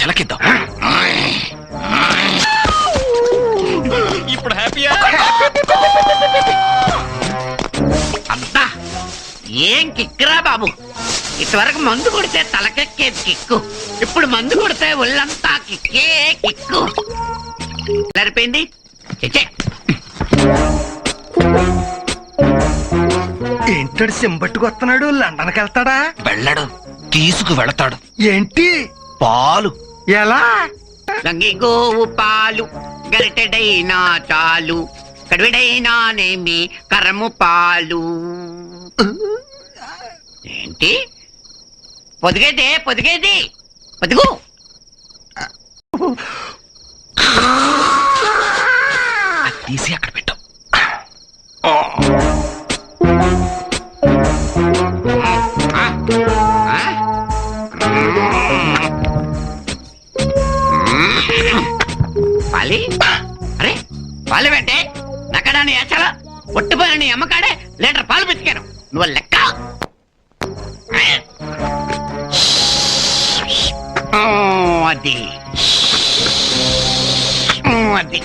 చిలకిద్దాం. ఇప్పుడు హ్యాపీయా? అబ్బా ఏం కిక్కురా బాబు. ఇంతవరకు మందు కొడితే తలకెక్కేది కిక్కు, ఇప్పుడు మందు కొడితే ఒళ్ళంతా కిక్కే కిక్కు. సరిపోయింది. ఏంటాడు సింబట్టుకు వస్తున్నాడు? లండన్కి వెళ్తాడా? వెళ్ళడు, తీసుకు వెళతాడు. ఏంటి? పాలు. ఎలా? గంగి గోవు పాలు గరిటెడైనా చాలు, కడివిడైనానేమి కరము పాలు. ఏంటి పొదిగేదే పొదిగేది? పొదుగు. తీసి అక్కడ పెట్టు. పాలి అరే పాలు పెట్టే నక్కడాన్ని ఏచాల ఒట్టిపోయిన నీ అమ్మకాడే లీటర్ పాలు పెట్టుకాను. నువ్వు లెక్క. అది అది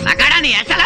నక్కడాన్ని ఏచాల.